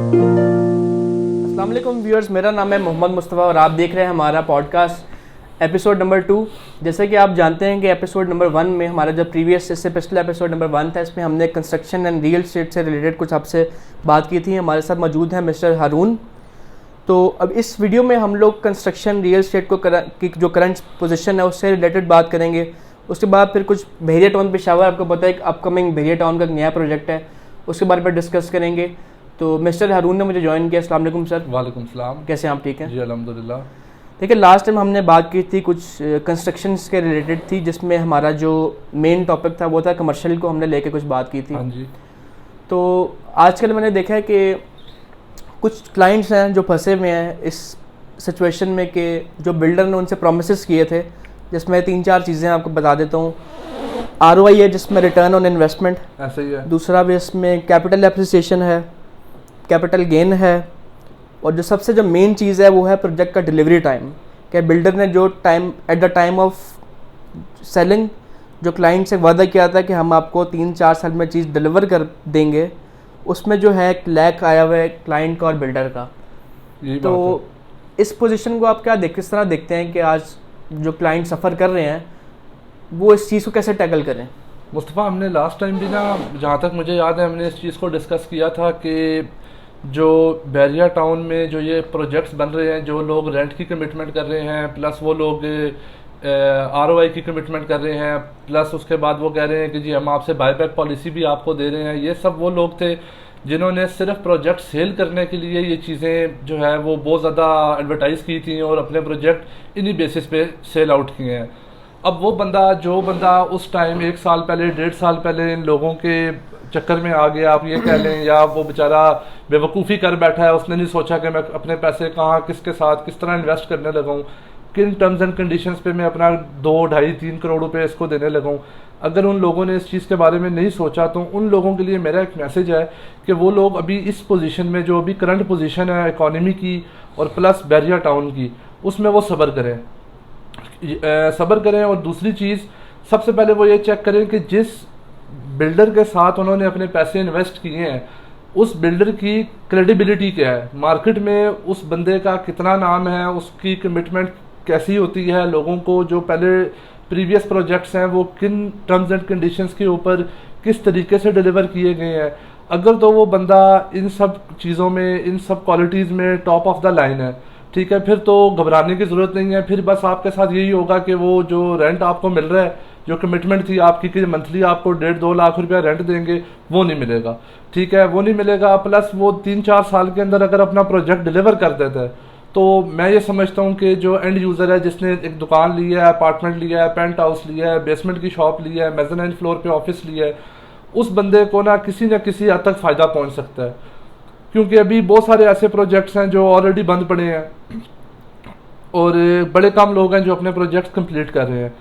अस्सलाम वालेकुम व्यूअर्स, मेरा नाम है मोहम्मद मुस्तफ़ा और आप देख रहे हैं हमारा पॉडकास्ट एपिसोड नंबर 2। जैसे कि आप जानते हैं कि एपिसोड नंबर 1 में हमारा जो प्रीवियस इससे पिछला एपिसोड नंबर 1 था, इसमें हमने कंस्ट्रक्शन एंड रियल एस्टेट से रिलेटेड कुछ आपसे बात की थी। हमारे साथ मौजूद हैं मिस्टर हारून। तो अब इस वीडियो में हम लोग कंस्ट्रक्शन रियल एस्टेट की जो करंट पोजीशन है उससे रिलेटेड बात करेंगे। उसके बाद फिर कुछ बहरिया टाउन पेशावर, आपको पता है एक अपकमिंग बहरिया टाउन का नया प्रोजेक्ट है, उसके बारे में डिस्कस करेंगे। तो मिस्टर हारून ने मुझे ज्वाइन किया। अस्सलाम वालेकुम सर। वालेकुम सलाम। कैसे हैं आप? ठीक हैं जी अल्हम्दुलिल्लाह। देखिए, लास्ट टाइम हमने बात की थी कुछ कंस्ट्रक्शन के रिलेटेड थी, जिसमें हमारा जो मेन टॉपिक था वो था कमर्शियल को हमने लेके कुछ बात की थी। हाँ जी। तो आजकल मैंने देखा है कि कुछ क्लाइंट्स हैं जो फंसे हुए हैं इस सिचुएशन में कि जो बिल्डर ने उनसे प्रोमिस किए थे, जिसमें 3-4 चीज़ें आपको बता देता हूँ। ROI है जिसमें रिटर्न ऑन इन्वेस्टमेंट, ऐसा ही है। दूसरा भी इसमें कैपिटल एप्रिसिएशन है, कैपिटल गेन है, और जो सबसे जो मेन चीज़ है वो है प्रोजेक्ट का डिलीवरी टाइम। कि बिल्डर ने जो time at the time of selling जो क्लाइंट से वादा किया था कि हम आपको 3-4 साल में चीज़ डिलीवर कर देंगे, उसमें जो है एक लैक आया हुआ है क्लाइंट का और बिल्डर का। तो इस पोजीशन को आप किस तरह देखते हैं कि आज जो क्लाइंट सफ़र कर रहे हैं वो इस चीज़ को कैसे टैकल करें? मुस्तफ़ा, हमने लास्ट टाइम भी ना, जहाँ तक मुझे याद है, हमने इस चीज़ को डिस्कस किया था कि जो बहरिया टाउन में जो ये प्रोजेक्ट्स बन रहे हैं, जो लोग रेंट की कमिटमेंट कर रहे हैं, प्लस वो लोग ROI की कमिटमेंट कर रहे हैं, प्लस उसके बाद वो कह रहे हैं कि जी हम आपसे बायबैक पॉलिसी भी आपको दे रहे हैं। ये सब वो लोग थे जिन्होंने सिर्फ प्रोजेक्ट सेल करने के लिए ये चीज़ें जो है वो बहुत ज़्यादा एडवर्टाइज़ की थी और अपने प्रोजेक्ट इन्हीं बेसिस पे सेल आउट किए हैं। अब वो जो बंदा उस टाइम 1 साल पहले, 1.5 साल पहले इन लोगों के चक्कर में आ गया, आप ये कह लें, या वो बेचारा बेवकूफ़ी कर बैठा है, उसने नहीं सोचा कि मैं अपने पैसे कहाँ, किसके साथ, किस तरह इन्वेस्ट करने लगाऊँ, किन टर्म्स एंड कंडीशंस पे मैं अपना 2, 2.5, 3 करोड़ रुपए इसको देने लगाऊँ। अगर उन लोगों ने इस चीज़ के बारे में नहीं सोचा तो उन लोगों के लिए मेरा एक मैसेज है कि वो लोग अभी इस पोजीशन में, जो अभी करंट पोजीशन है इकॉनमी की और प्लस बहरिया टाउन की, उसमें वो सब्र करें। और दूसरी चीज़, सबसे पहले वो ये चेक करें कि जिस बिल्डर के साथ उन्होंने अपने पैसे इन्वेस्ट किए हैं, उस बिल्डर की क्रेडिबिलिटी क्या है मार्केट में, उस बंदे का कितना नाम है, उसकी कमिटमेंट कैसी होती है लोगों को, जो पहले प्रीवियस प्रोजेक्ट्स हैं वो किन टर्म्स एंड कंडीशंस के ऊपर किस तरीके से डिलीवर किए गए हैं। अगर तो वो बंदा इन सब चीज़ों में, इन सब क्वालिटीज़ में टॉप ऑफ द लाइन है, ठीक है, फिर तो घबराने की ज़रूरत नहीं है। फिर बस आपके साथ यही होगा कि वो जो रेंट आपको मिल रहा है, जो कमिटमेंट थी आपकी कि मंथली आपको 1.5-2 लाख रुपया रेंट देंगे, वो नहीं मिलेगा, ठीक है, वो नहीं मिलेगा। प्लस वो 3-4 साल के अंदर अगर अपना प्रोजेक्ट डिलीवर कर देता है, तो मैं ये समझता हूँ कि जो एंड यूज़र है, जिसने एक दुकान ली है, अपार्टमेंट लिया है, पेंट हाउस लिया है, बेसमेंट की शॉप ली है, मेज़ानाइन फ्लोर पे ऑफिस लिया है, उस बंदे को ना किसी हद तक फ़ायदा पहुँच सकता है। क्योंकि अभी बहुत सारे ऐसे प्रोजेक्ट्स हैं जो ऑलरेडी बंद पड़े हैं और बड़े कम लोग हैं जो अपने प्रोजेक्ट्स कंप्लीट कर रहे हैं।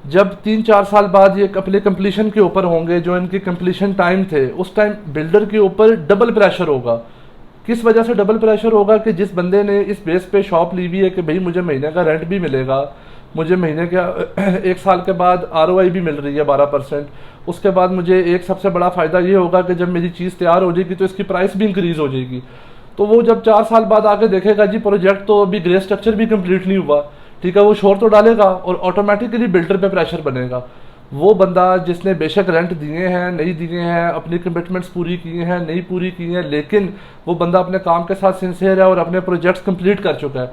जब 3-4 साल बाद ये अपने कंप्लीशन के ऊपर होंगे, जो इनके कंप्लीशन टाइम थे, उस टाइम बिल्डर के ऊपर डबल प्रेशर होगा। किस वजह से डबल प्रेशर होगा? कि जिस बंदे ने इस बेस पे शॉप ली हुई है कि भाई मुझे महीने का रेंट भी मिलेगा, मुझे महीने का 1 साल के बाद ROI भी मिल रही है 12%, उसके बाद मुझे एक सबसे बड़ा फ़ायदा ये होगा कि जब मेरी चीज़ तैयार हो जाएगी तो इसकी प्राइस भी इंक्रीज़ हो जाएगी। तो वो जब 4 साल बाद आके देखेगा जी प्रोजेक्ट तो अभी ग्रे स्ट्रक्चर भी कंप्लीट नहीं हुआ, ठीक है, वो शोर तो डालेगा और ऑटोमेटिकली बिल्डर पे प्रेशर बनेगा। वो बंदा जिसने बेशक रेंट दिए हैं, नहीं दिए हैं, अपनी कमिटमेंट्स पूरी की हैं, नहीं पूरी की हैं, लेकिन वो बंदा अपने काम के साथ सिंसियर है और अपने प्रोजेक्ट्स कंप्लीट कर चुका है,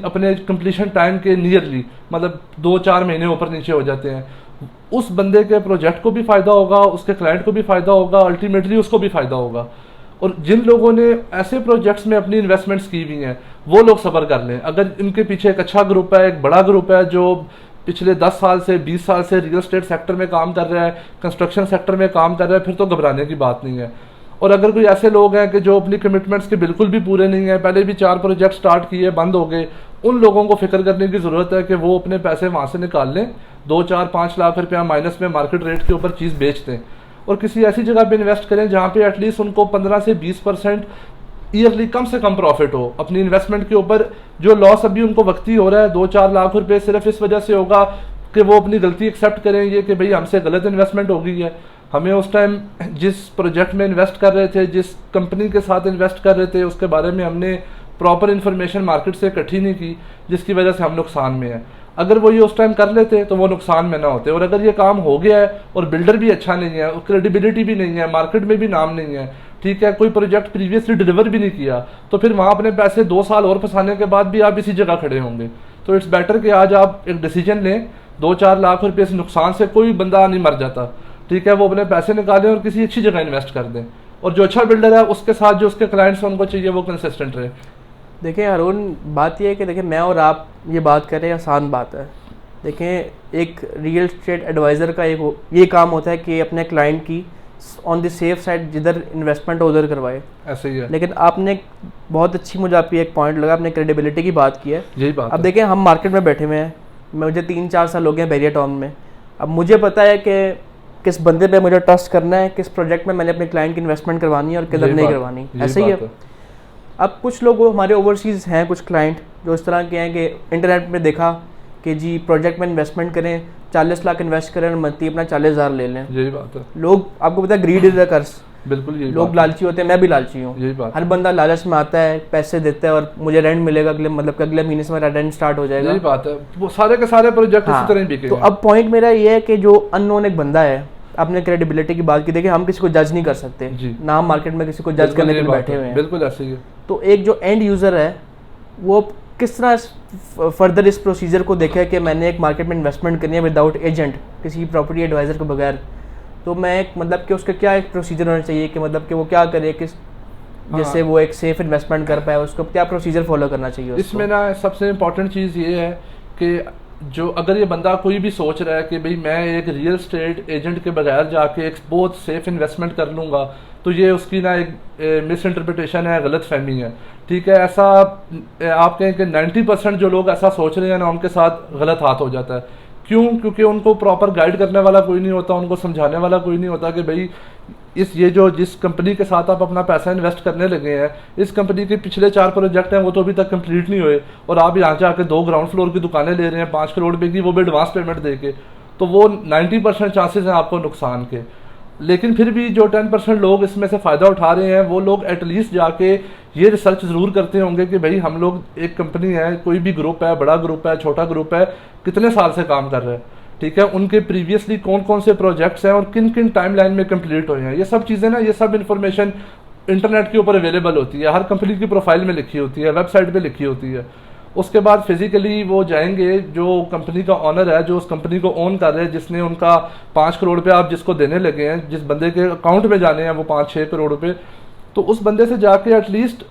अपने कंप्लीशन टाइम के नियरली, मतलब 2-4 महीने ऊपर नीचे हो जाते हैं, उस बंदे के प्रोजेक्ट को भी फ़ायदा होगा, उसके क्लाइंट को भी फ़ायदा होगा, अल्टीमेटली उसको भी फ़ायदा होगा। और जिन लोगों ने ऐसे प्रोजेक्ट्स में अपनी इन्वेस्टमेंट्स की हुई हैं, वो लोग सब्र कर लें। अगर इनके पीछे एक अच्छा ग्रुप है, एक बड़ा ग्रुप है जो पिछले 10 साल से, 20 साल से रियल एस्टेट सेक्टर में काम कर रहा है, कंस्ट्रक्शन सेक्टर में काम कर रहा है, फिर तो घबराने की बात नहीं है। और अगर कोई ऐसे लोग हैं कि जो अपनी कमिटमेंट्स के बिल्कुल भी पूरे नहीं हैं, पहले भी 4 प्रोजेक्ट स्टार्ट किए, बंद हो गए, उन लोगों को फिक्र करने की ज़रूरत है कि वो अपने पैसे वहाँ से निकाल लें, 2-4-5 लाख रुपया माइनस में मार्केट रेट के ऊपर चीज़ बेच दें और किसी ऐसी जगह पे इन्वेस्ट करें जहाँ पे एटलीस्ट उनको 15 से 20% ईयरली कम से कम प्रॉफिट हो अपनी इन्वेस्टमेंट के ऊपर। जो लॉस अभी उनको वक्ती हो रहा है 2-4 लाख रुपए, सिर्फ इस वजह से होगा कि वो अपनी गलती एक्सेप्ट करें ये कि भाई हमसे गलत इन्वेस्टमेंट हो गई है। हमें उस टाइम जिस प्रोजेक्ट में इन्वेस्ट कर रहे थे, जिस कंपनी के साथ इन्वेस्ट कर रहे थे, उसके बारे में हमने प्रॉपर इन्फॉर्मेशन मार्केट से इकट्ठी नहीं की, जिसकी वजह से हम नुकसान में हैं। अगर वो ये उस टाइम कर लेते तो वो नुकसान में ना होते। और अगर ये काम हो गया है और बिल्डर भी अच्छा नहीं है, क्रेडिबिलिटी भी नहीं है, मार्केट में भी नाम नहीं है, ठीक है, कोई प्रोजेक्ट प्रीवियसली डिलीवर भी नहीं किया, तो फिर वहाँ अपने पैसे 2 साल और फंसाने के बाद भी आप इसी जगह खड़े होंगे। तो इट्स बेटर कि आज आप एक डिसीजन लें। 2-4 लाख रुपये से नुकसान से कोई बंदा नहीं मर जाता, ठीक है, वो अपने पैसे निकालें और किसी अच्छी जगह इन्वेस्ट कर दें। और जो अच्छा बिल्डर है उसके साथ जो उसके क्लाइंट्स हैं उनको चाहिए वो कंसिस्टेंट रहे। देखिए हारून, बात यह है कि देखिए मैं और आप ये बात करें आसान बात है। देखें, एक रियल स्टेट एडवाइज़र का एक ये काम होता है कि अपने क्लाइंट की ऑन द सेफ साइड जिधर इन्वेस्टमेंट हो उधर करवाए, ऐसे ही है। लेकिन आपने बहुत अच्छी, मुझे आपकी एक पॉइंट लगा, आपने क्रेडिबिलिटी की बात की है। यही बात अब देखें, हम मार्केट में बैठे हुए हैं, मुझे 3-4 साल हो गए हैं बैरियर टाउन में। अब मुझे पता है कि किस बंदे पे मुझे ट्रस्ट करना है, किस प्रोजेक्ट में मैंने अपने क्लाइंट की इन्वेस्टमेंट करवानी है और किधर नहीं करवानी, ऐसे ही है। अब कुछ लोग हमारे ओवरसीज़ हैं, कुछ क्लाइंट जो इस तरह के हैं कि इंटरनेट में देखा कि जी प्रोजेक्ट में इन्वेस्टमेंट करें, 40 लाख इन्वेस्ट करें और मंथली अपना 40,000 ले लें। यही बात है। लोग, आपको पता है, ग्रीड इज द कर्स। बिल्कुल यही लोग लालची होते हैं, मैं भी लालची हूँ। यही बात। हर बंदा लालच में आता है, पैसे देता है और मुझे रेंट मिलेगा अगले, मतलब कि अगले महीने से मेरा रेंट स्टार्ट हो जाएगा। यही बात है, वो सारे के सारे प्रोजेक्ट इसी तरह ही बिके। तो अब पॉइंट मेरा ये है कि जो अननोन एक बंदा है, आपने क्रेडिबिलिटी की बात की, देखिए हम किसी को जज नहीं कर सकते ना, हम मार्केट में किसी को जज करने के लिए बैठे हुए हैं। बिल्कुल ऐसे ही है। तो एक जो एंड यूज़र है वो किस तरह फर्दर इस प्रोसीजर को देखा कि मैंने एक मार्केट में इन्वेस्टमेंट करनी है विदाउट एजेंट, किसी प्रॉपर्टी एडवाइज़र के बगैर, तो मैं एक, मतलब कि उसका क्या एक प्रोसीजर होना चाहिए कि मतलब कि वो क्या करे, किस जैसे वो एक सेफ इन्वेस्टमेंट कर पाए, उसको क्या प्रोसीजर फॉलो करना चाहिए? इसमें ना सबसे इम्पॉर्टेंट चीज़ ये है कि जो अगर ये बंदा कोई भी सोच रहा है कि भाई मैं एक रियल स्टेट एजेंट के बगैर जाके एक बहुत सेफ इन्वेस्टमेंट कर लूँगा, तो ये उसकी ना एक मिस इंटरप्रिटेशन है, गलत फहमी है, ठीक है। ऐसा आप कहें कि 90% जो लोग ऐसा सोच रहे हैं ना, उनके साथ गलत हाथ हो जाता है। क्यों? क्योंकि उनको प्रॉपर गाइड करने वाला कोई नहीं होता, उनको समझाने वाला कोई नहीं होता कि भाई जिस कंपनी के साथ आप अपना पैसा इन्वेस्ट करने लगे हैं, इस कंपनी के पिछले 4 प्रोजेक्ट हैं वो तो अभी तक कंप्लीट नहीं हुए, और आप यहाँ से आके 2 ग्राउंड फ्लोर की दुकानें ले रहे हैं 5 करोड़ रुपए की, वो भी एडवांस पेमेंट दे के, तो वो 90% चांसेस हैं आपको नुकसान के। लेकिन फिर भी जो 10% लोग इसमें से फ़ायदा उठा रहे हैं, वो लोग एटलीस्ट जाके ये रिसर्च ज़रूर करते होंगे कि भाई हम लोग एक कंपनी है, कोई भी ग्रुप है, बड़ा ग्रुप है, छोटा ग्रुप है, कितने साल से काम कर रहे हैं, ठीक है, उनके प्रीवियसली कौन कौन से प्रोजेक्ट्स हैं और किन किन टाइमलाइन में कंप्लीट हुए हैं। ये सब चीज़ें ना, ये सब इन्फॉर्मेशन इंटरनेट के ऊपर अवेलेबल होती है, हर कंपनी की प्रोफाइल में लिखी होती है, वेबसाइट पे लिखी होती है। उसके बाद फिजिकली वो जाएंगे, जो कंपनी का ऑनर है, जो उस कंपनी को ओन कर रहे हैं, जिसने उनका 5 करोड़ रुपये आप जिसको देने लगे हैं, जिस बंदे के अकाउंट में जाने हैं वो 5-6 करोड़ रुपये, तो उस बंदे से जाके एटलीस्ट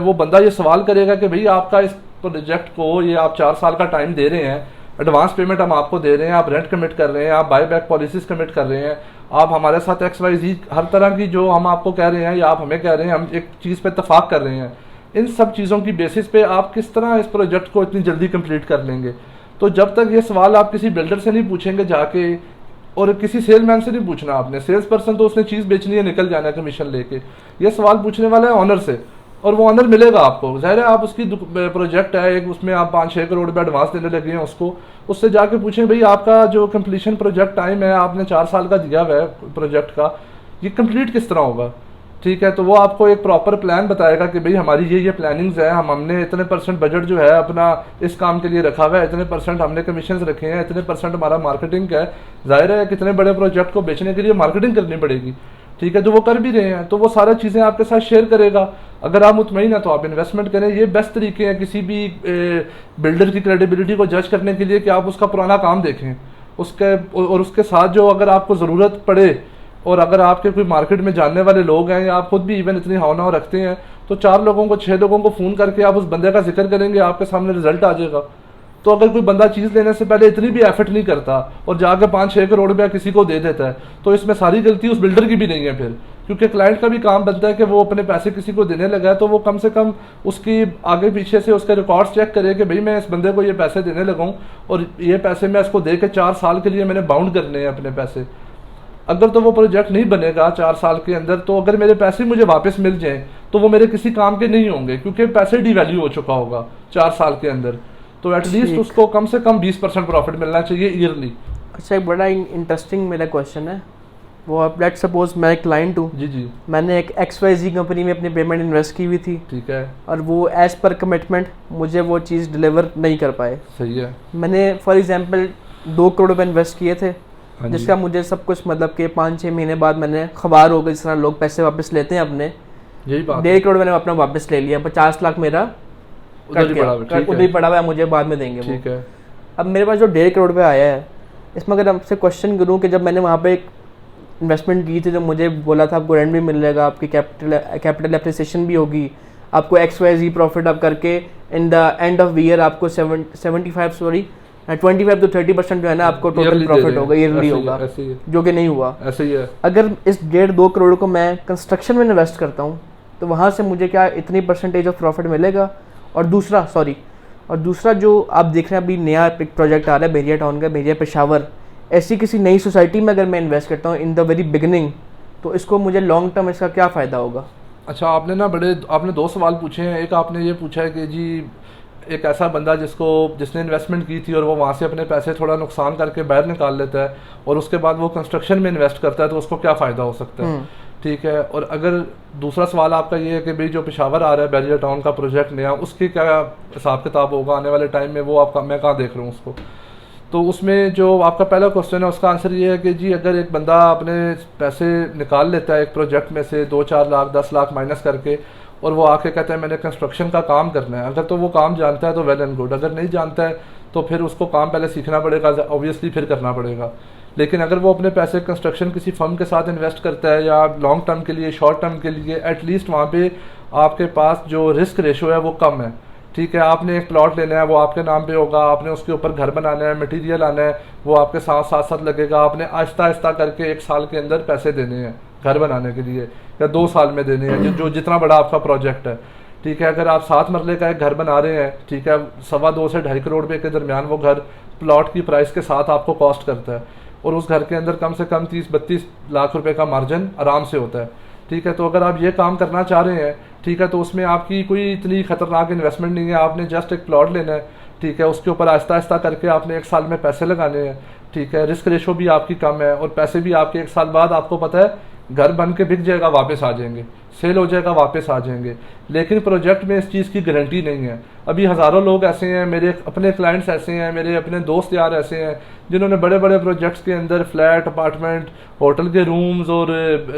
वो बंदा ये सवाल करेगा कि भाई आपका इस प्रोजेक्ट को ये आप 4 साल का टाइम दे रहे हैं, एडवांस पेमेंट हम आपको दे रहे हैं, आप रेंट कमिट कर रहे हैं, आप बाय बैक पॉलिसीज कमिट कर रहे हैं, आप हमारे साथ XYZ हर तरह की जो हम आपको कह रहे हैं या आप हमें कह रहे हैं, हम एक चीज़ पे इत्तेफाक कर रहे हैं, इन सब चीज़ों की बेसिस पे आप किस तरह इस प्रोजेक्ट को इतनी जल्दी कंप्लीट कर लेंगे। तो जब तक ये सवाल आप किसी बिल्डर से नहीं पूछेंगे जाके, और किसी सेलमैन से नहीं पूछना आपने, सेल्स पर्सन तो उसने चीज़ बेचनी है, निकल जाना है कमीशन लेके, ये सवाल पूछने वाला है ऑनर से, और वो ऑनर मिलेगा आपको। ज़ाहिर है आप उसकी प्रोजेक्ट है एक, उसमें आप 5-6 करोड़ रुपये एडवांस देने लगे हैं उसको, उससे जाके पूछें भाई आपका जो कंप्लीशन प्रोजेक्ट टाइम है आपने 4 साल का दिया हुआ है प्रोजेक्ट का, ये कंप्लीट किस तरह होगा, ठीक है। तो वो आपको एक प्रॉपर प्लान बताएगा कि भाई हमारी ये प्लानिंग्स है, हमने इतने % बजट जो है अपना इस काम के लिए रखा हुआ है, इतने % हमने कमीशंस रखे हैं, इतने % हमारा मार्केटिंग का है। जाहिर है कितने बड़े प्रोजेक्ट को बेचने के लिए मार्केटिंग करनी पड़ेगी, ठीक है, जो वो कर भी रहे हैं, तो वो सारा चीज़ें आपके साथ शेयर करेगा। अगर आप मुतमईन हैं तो आप इन्वेस्टमेंट करें। ये बेस्ट तरीके हैं किसी भी बिल्डर की क्रेडिबिलिटी को जज करने के लिए कि आप उसका पुराना काम देखें, उसके साथ जो अगर आपको ज़रूरत पड़े, और अगर आपके कोई मार्केट में जानने वाले लोग हैं या आप खुद भी इवन इतनी हाव रखते हैं, तो 4 लोगों को 6 लोगों को फ़ोन करके आप उस बंदे का जिक्र करेंगे, आपके सामने रिजल्ट आ जाएगा। तो अगर कोई बंदा चीज़ लेने से पहले इतनी भी एफर्ट नहीं करता और जाकर 5-6 करोड़ रुपया किसी को दे देता है, तो इसमें सारी गलती उस बिल्डर की भी नहीं है फिर, क्योंकि क्लाइंट का भी काम बनता है कि वो अपने पैसे किसी को देने लगा है, तो वो कम से कम उसकी आगे पीछे से उसके रिकॉर्ड्स चेक करे कि भाई मैं इस बंदे को ये पैसे देने लगा हूँ और ये पैसे मैं इसको दे के 4 साल के लिए मैंने बाउंड करने हैं अपने पैसे। अगर तो वो प्रोजेक्ट नहीं बनेगा 4 साल के अंदर, तो अगर मेरे पैसे मुझे वापस मिल जाएं तो वो मेरे किसी काम के नहीं होंगे, क्योंकि पैसे डिवैल्यू हो चुका होगा 4 साल के अंदर। तो एटलीस्ट उसको कम से कम 20% प्रॉफिट मिलना चाहिए ईयरली। अच्छा, एक बड़ा इंटरेस्टिंग मेरा क्वेश्चन है वो अब लेट्स सपोज मैं एक क्लाइंट हूँ, जी जी मैंने एक XYZ कंपनी में अपनी पेमेंट इन्वेस्ट की हुई थी, ठीक है, और वो एज़ पर कमिटमेंट मुझे वो चीज़ डिलीवर नहीं कर पाए। सही है, मैंने फॉर एग्जांपल 2 करोड़ रुपए इन्वेस्ट किए थे, हाँ जी, जिसका मुझे सब कुछ मतलब कि 5-6 महीने बाद मैंने खबर हो गई, जिस तरह लोग पैसे वापस लेते हैं अपने, यही बात 1.5 करोड़ मैंने अपना वापस ले लिया, 50 लाख मेरा उधर कट ही गया, पड़ा हुआ, ठीक उधर ही है, पड़ा हुआ है, मुझे बाद में देंगे वो। ठीक है, अब मेरे पास जो 1.5 करोड़ रुपये आया है, इसमें अगर आपसे क्वेश्चन करूँ कि जब मैंने वहाँ पे एक इन्वेस्टमेंट की थी तो मुझे बोला था आपको रेंट भी मिलेगा, आपकी कैपिटल एप्रिसिएशन भी होगी, आपको XYZ प्रॉफिट आप करके in the end of year आपको 25 to 30% जो है ना आपको टोटल Yearly दे प्रॉफिट रहे हैं, होगा, ईयरली ऐसे ही है, होगा, ऐसे ही है, जो कि नहीं हुआ। ऐसे ही है, अगर इस 1.5-2 करोड़ को मैं कंस्ट्रक्शन में इन्वेस्ट करता हूँ तो वहाँ से मुझे क्या इतनी परसेंटेज ऑफ प्रॉफिट मिलेगा। और दूसरा जो आप देख रहे हैं अभी नया एक प्रोजेक्ट आ रहा है बहरिया टाउन का, बहरिया पेशावर, ऐसी किसी नई सोसाइटी में अगर मैं इन्वेस्ट करता हूँ इन द वेरी बिगिनिंग, तो इसको मुझे लॉन्ग टर्म इसका क्या फ़ायदा होगा? अच्छा, आपने 2 सवाल पूछे हैं। एक आपने ये पूछा है कि जी एक ऐसा बंदा जिसने इन्वेस्टमेंट की थी और वो वहाँ से अपने पैसे थोड़ा नुकसान करके बाहर निकाल लेता है और उसके बाद वो कंस्ट्रक्शन में इन्वेस्ट करता है, तो उसको क्या फ़ायदा हो सकता है, ठीक है। और अगर दूसरा सवाल आपका ये है कि भाई जो पेशावर आ रहा है बहरिया टाउन का प्रोजेक्ट नया, उसकी क्या हिसाब किताब होगा आने वाले टाइम में, वो आपका मैं कहाँ देख रहा हूँ उसको। तो उसमें जो आपका पहला क्वेश्चन है उसका आंसर ये है कि जी अगर एक बंदा अपने पैसे निकाल लेता है एक प्रोजेक्ट में से 2-4 लाख 10 लाख माइनस करके, और वो आके कहता है मैंने कंस्ट्रक्शन का काम करना है, अगर तो वो काम जानता है तो वेल एंड गुड, अगर नहीं जानता है तो फिर उसको काम पहले सीखना पड़ेगा, ऑब्वियसली फिर करना पड़ेगा। लेकिन अगर वो अपने पैसे कंस्ट्रक्शन किसी फर्म के साथ इन्वेस्ट करता है या लॉन्ग टर्म के लिए, शॉर्ट टर्म के लिए, एटलीस्ट वहाँ पे आपके पास जो रिस्क रेशो है वो कम है, ठीक है। आपने एक प्लॉट लेना है, वो आपके नाम पे होगा, आपने उसके ऊपर घर बनाना है, मटेरियल आना है, वो आपके साथ लगेगा, आपने आहिस्ता आहिस्ता करके 1 साल के अंदर पैसे देने हैं घर बनाने के लिए, या 2 साल में देने हैं, जो जितना बड़ा आपका प्रोजेक्ट है, ठीक है। अगर आप 7 मरले का एक घर बना रहे हैं, ठीक है, 2.25 से 2.5 करोड़ रुपये के दरमियान वो घर प्लॉट की प्राइस के साथ आपको कॉस्ट करता है, और उस घर के अंदर कम से कम 30-32 लाख रुपए का मार्जिन आराम से होता है, ठीक है। तो अगर आप ये काम करना चाह रहे हैं, ठीक है, तो उसमें आपकी कोई इतनी खतरनाक इन्वेस्टमेंट नहीं है, आपने जस्ट एक प्लॉट लेना है, ठीक है, उसके ऊपर आहिस्ता आहिस्ता करके आपने 1 साल में पैसे लगाने हैं, ठीक है, रिस्क रेशो भी आपकी कम है, और पैसे भी आपके 1 साल बाद आपको पता है घर बन के बिक जाएगा, वापस आ जाएंगे, सेल हो जाएगा, वापस आ जाएंगे। लेकिन प्रोजेक्ट में इस चीज़ की गारंटी नहीं है। अभी हज़ारों लोग ऐसे हैं, मेरे अपने क्लाइंट्स ऐसे हैं, मेरे अपने दोस्त यार ऐसे हैं, जिन्होंने बड़े बड़े प्रोजेक्ट्स के अंदर फ्लैट, अपार्टमेंट, होटल के रूम्स और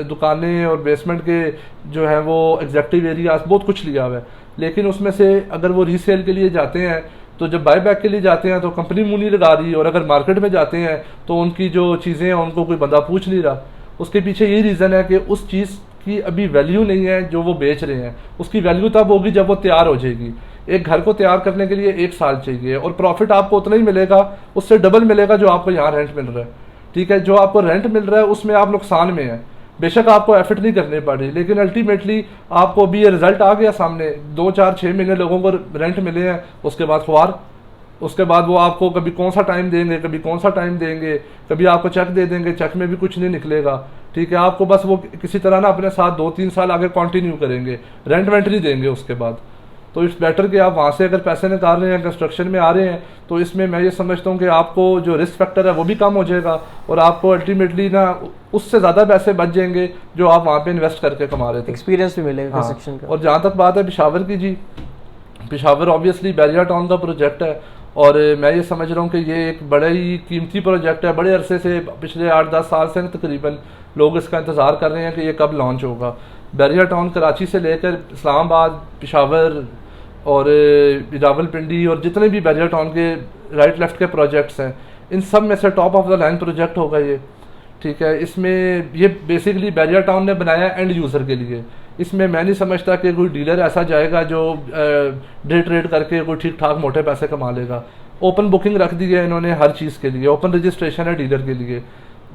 दुकानें और बेसमेंट के जो है वो एग्जेक्टिव एरियाज बहुत कुछ लिया हुआ है। लेकिन उसमें से अगर वो रीसेल के लिए जाते हैं, तो जब बाय बैक के लिए जाते हैं तो कंपनी मुँह नहीं लगा रही, और अगर मार्केट में जाते हैं तो उनकी जो चीज़ें हैं उनको कोई बंदा पूछ नहीं रहा। उसके पीछे यही रीज़न है कि उस चीज़ की अभी वैल्यू नहीं है जो वो बेच रहे हैं। उसकी वैल्यू तब होगी जब वो तैयार हो जाएगी। एक घर को तैयार करने के लिए 1 साल चाहिए, और प्रॉफिट आपको उतना ही मिलेगा, उससे डबल मिलेगा जो आपको यहाँ रेंट मिल रहा है, ठीक है। जो आपको रेंट मिल रहा है उसमें आप नुकसान में है, बेशक आपको एफर्ट नहीं करनी पड़ी, लेकिन अल्टीमेटली आपको भी ये रिजल्ट आ गया सामने, 2-4-6 महीने लोगों को रेंट मिले हैं, उसके बाद खुआर, उसके बाद वो आपको कभी कौन सा टाइम देंगे, कभी कौन सा टाइम देंगे, कभी आपको चेक दे देंगे, चेक में भी कुछ नहीं निकलेगा, ठीक है। आपको बस वो किसी तरह ना अपने साथ 2-3 साल आगे कंटिन्यू करेंगे, रेंट वेंट नहीं देंगे उसके बाद। तो इट्स बेटर कि आप वहाँ से अगर पैसे निकाल रहे हैं, कंस्ट्रक्शन में आ रहे हैं, तो इसमें मैं ये समझता हूँ कि आपको जो रिस्क फैक्टर है वो भी कम हो जाएगा, और आपको अल्टीमेटली ना उससे ज़्यादा पैसे बच जाएंगे जो आप वहाँ पे इन्वेस्ट करके कमा रहे थे। एक्सपीरियंस भी मिलेगा कंस्ट्रक्शन का। और जहाँ तक बात है पेशावर की, जी पेशावर ऑब्वियसली बहरिया टाउन का प्रोजेक्ट है, और मैं ये समझ रहा हूँ कि ये एक बड़ा ही कीमती प्रोजेक्ट है। बड़े अरसे से, पिछले 8-10 साल से तकरीबन लोग इसका इंतज़ार कर रहे हैं कि ये कब लॉन्च होगा। बहरिया टाउन कराची से लेकर इस्लामाबाद, पेशावर और रावलपिंडी और जितने भी बहरिया टाउन के राइट लेफ्ट के प्रोजेक्ट्स हैं, इन सब में से top of the line project होगा ये, ठीक है। इसमें ये बेसिकली बहरिया टाउन ने बनाया एंड यूज़र के लिए। इसमें मैं नहीं समझता कि कोई डीलर ऐसा जाएगा जो डे ट्रेड करके कोई ठीक ठाक मोटे पैसे कमा लेगा। ओपन बुकिंग रख दी है इन्होंने हर चीज़ के लिए, ओपन रजिस्ट्रेशन है डीलर के लिए।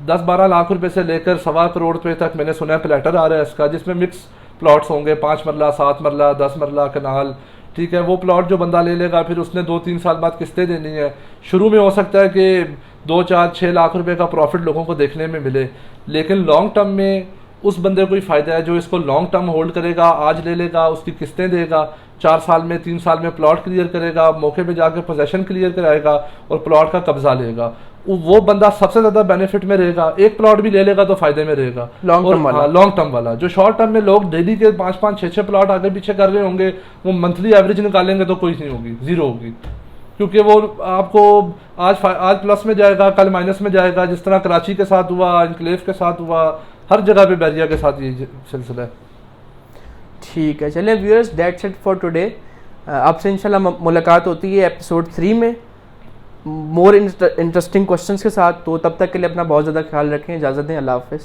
10-12 लाख रुपए से लेकर 1.25 करोड़ रुपये तक मैंने सुना है प्लेटर आ रहा है इसका, जिसमें मिक्स प्लॉट्स होंगे, 5 मरला, 7 मरला, 10 मरला, कनाल, ठीक है। वो प्लॉट जो बंदा ले लेगा फिर उसने 2-3 साल बाद किस्तें देनी है। शुरू में हो सकता है कि 2-4-6 लाख रुपए का प्रॉफिट लोगों को देखने में मिले, लेकिन लॉन्ग टर्म में उस बंदे को ही फ़ायदा है जो इसको लॉन्ग टर्म होल्ड करेगा, आज ले लेगा, उसकी किस्तें देगा, 4 साल में 3 साल में प्लॉट क्लियर करेगा, मौके पे जाके पोजेशन क्लियर कराएगा और प्लॉट का कब्जा लेगा, वो बंदा सबसे ज़्यादा बेनिफिट में रहेगा। एक प्लॉट भी ले लेगा तो फ़ायदे में रहेगा लॉन्ग टर्म वाला। जो शॉर्ट टर्म में लोग डेली के 5-5 6-6 प्लॉट आगे पीछे कर रहे होंगे, वो मंथली एवरेज निकालेंगे तो कोई नहीं होगी, ज़ीरो होगी, क्योंकि वो आपको आज प्लस में जाएगा, कल माइनस में जाएगा, जिस तरह कराची के साथ हुआ, इनक्लेव के साथ हुआ, हर जगह पे बैरिया के साथ ये सिलसिला है। ठीक है, चलिए viewers, that's it for today. आपसे इंशाल्लाह मुलाकात होती है एपिसोड 3 में मोर इंटरेस्टिंग क्वेश्चंस के साथ। तो तब तक के लिए अपना बहुत ज़्यादा ख्याल रखें, इजाज़त दें, अल्लाह हाफ़िज़।